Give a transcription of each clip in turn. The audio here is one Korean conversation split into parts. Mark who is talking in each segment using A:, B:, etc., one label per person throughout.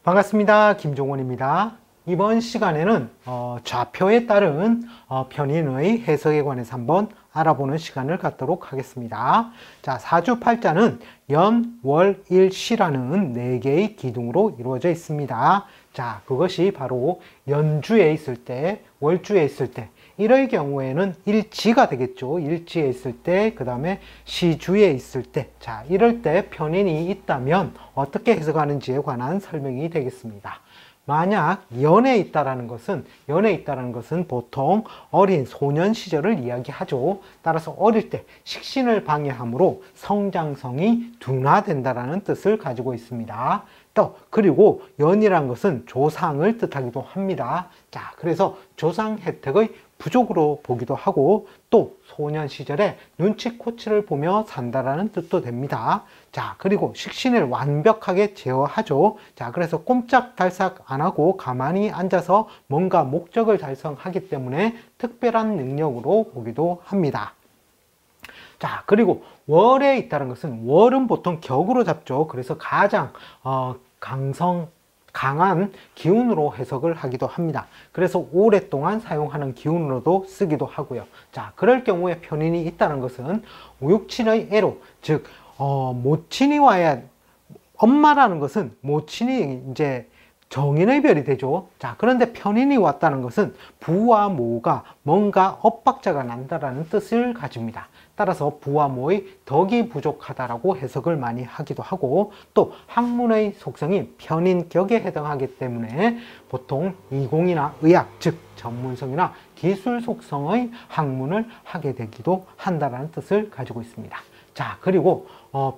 A: 반갑습니다. 김종원입니다. 이번 시간에는 좌표에 따른 편인의 해석에 관해서 한번 알아보는 시간을 갖도록 하겠습니다. 자, 사주팔자는 연, 월, 일, 시라는 4개의 기둥으로 이루어져 있습니다. 자, 그것이 바로 연주에 있을 때, 월주에 있을 때, 이럴 경우에는 일지가 되겠죠. 일지에 있을 때, 그 다음에 시주에 있을 때, 자, 이럴 때 편인이 있다면 어떻게 해석하는지에 관한 설명이 되겠습니다. 만약 연에 있다라는 것은 보통 어린 소년 시절을 이야기하죠. 따라서 어릴 때 식신을 방해함으로 성장성이 둔화된다라는 뜻을 가지고 있습니다. 그리고 연이란 것은 조상을 뜻하기도 합니다. 자, 그래서 조상 혜택의 부족으로 보기도 하고 또 소년 시절에 눈치코치를 보며 산다라는 뜻도 됩니다. 자, 그리고 식신을 완벽하게 제어하죠. 자, 그래서 꼼짝달싹 안 하고 가만히 앉아서 뭔가 목적을 달성하기 때문에 특별한 능력으로 보기도 합니다. 자, 그리고 월에 있다는 것은 월은 보통 격으로 잡죠. 그래서 가장 강한 기운으로 해석을 하기도 합니다. 그래서 오랫동안 사용하는 기운으로도 쓰기도 하고요. 자, 그럴 경우에 편인이 있다는 것은 육친의 애로, 즉 모친이 와야, 엄마라는 것은 모친이 이제 정인의 별이 되죠. 자, 그런데 편인이 왔다는 것은 부와 모가 뭔가 엇박자가 난다라는 뜻을 가집니다. 따라서 부와 모의 덕이 부족하다라고 해석을 많이 하기도 하고 또 학문의 속성이 편인격에 해당하기 때문에 보통 이공이나 의학, 즉 전문성이나 기술 속성의 학문을 하게 되기도 한다라는 뜻을 가지고 있습니다. 자, 그리고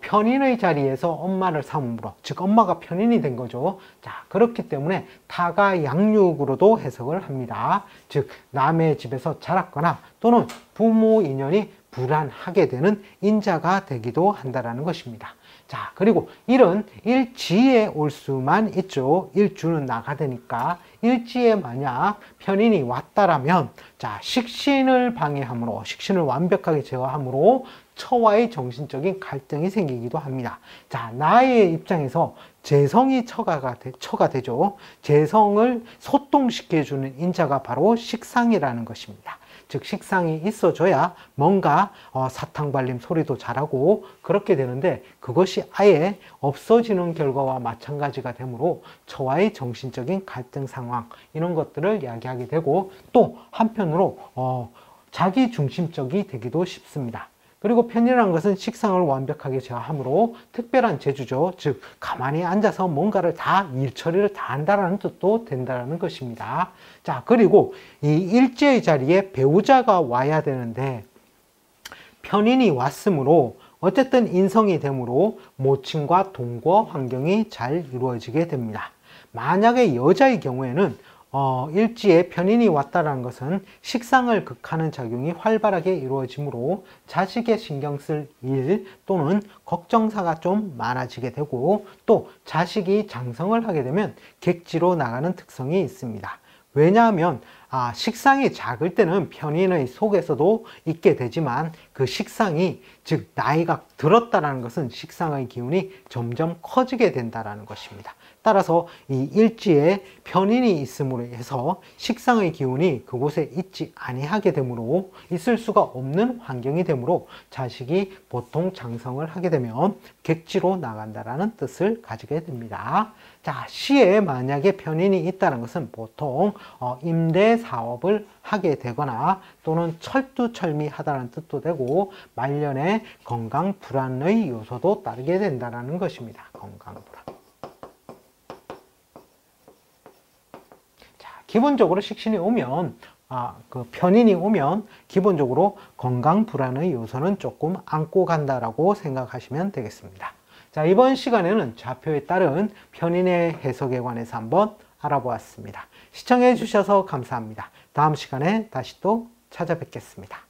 A: 편인의 자리에서 엄마를 삼음으로, 즉 엄마가 편인이 된 거죠. 자, 그렇기 때문에 타가 양육으로도 해석을 합니다. 즉 남의 집에서 자랐거나 또는 부모 인연이 불안하게 되는 인자가 되기도 한다는 것입니다. 자, 그리고 일은 일지에 올 수만 있죠. 일주는 나가되니까 일지에 만약 편인이 왔다라면 자, 식신을 방해함으로, 식신을 완벽하게 제어함으로 처와의 정신적인 갈등이 생기기도 합니다. 자, 나의 입장에서 재성이 처가 되죠. 재성을 소통시켜주는 인자가 바로 식상이라는 것입니다. 즉 식상이 있어줘야 뭔가 사탕발림 소리도 잘하고 그렇게 되는데 그것이 아예 없어지는 결과와 마찬가지가 되므로 처와의 정신적인 갈등 상황 이런 것들을 이야기하게 되고 또 한편으로 자기 중심적이 되기도 쉽습니다. 그리고 편이라는 것은 식상을 완벽하게 제어함으로 특별한 재주죠. 즉 가만히 앉아서 뭔가를 다 일처리를 다 한다라는 뜻도 된다는 것입니다. 자, 그리고 이 일지의 자리에 배우자가 와야 되는데 편인이 왔으므로 어쨌든 인성이 되므로 모친과 동거 환경이 잘 이루어지게 됩니다. 만약에 여자의 경우에는 일지에 편인이 왔다는 것은 식상을 극하는 작용이 활발하게 이루어지므로 자식에 신경 쓸 일 또는 걱정사가 좀 많아지게 되고 또 자식이 장성을 하게 되면 객지로 나가는 특성이 있습니다. 왜냐하면 식상이 작을 때는 편인의 속에서도 있게 되지만 그 식상이 즉 나이가 들었다는 것은 식상의 기운이 점점 커지게 된다는 것입니다. 따라서 이 일지에 편인이 있음으로 해서 식상의 기운이 그곳에 있지 아니하게 되므로 있을 수가 없는 환경이 되므로 자식이 보통 장성을 하게 되면 객지로 나간다라는 뜻을 가지게 됩니다. 자, 시에 만약에 편인이 있다는 것은 보통 임대 사업을 하게 되거나 또는 철두철미하다는 뜻도 되고 말년에 건강 불안의 요소도 따르게 된다는 것입니다. 건강 불안. 자, 기본적으로 식신이 오면 그 편인이 오면 기본적으로 건강 불안의 요소는 조금 안고 간다라고 생각하시면 되겠습니다. 자, 이번 시간에는 좌표에 따른 편인의 해석에 관해서 한번 알아보았습니다. 시청해 주셔서 감사합니다. 다음 시간에 다시 또 찾아뵙겠습니다.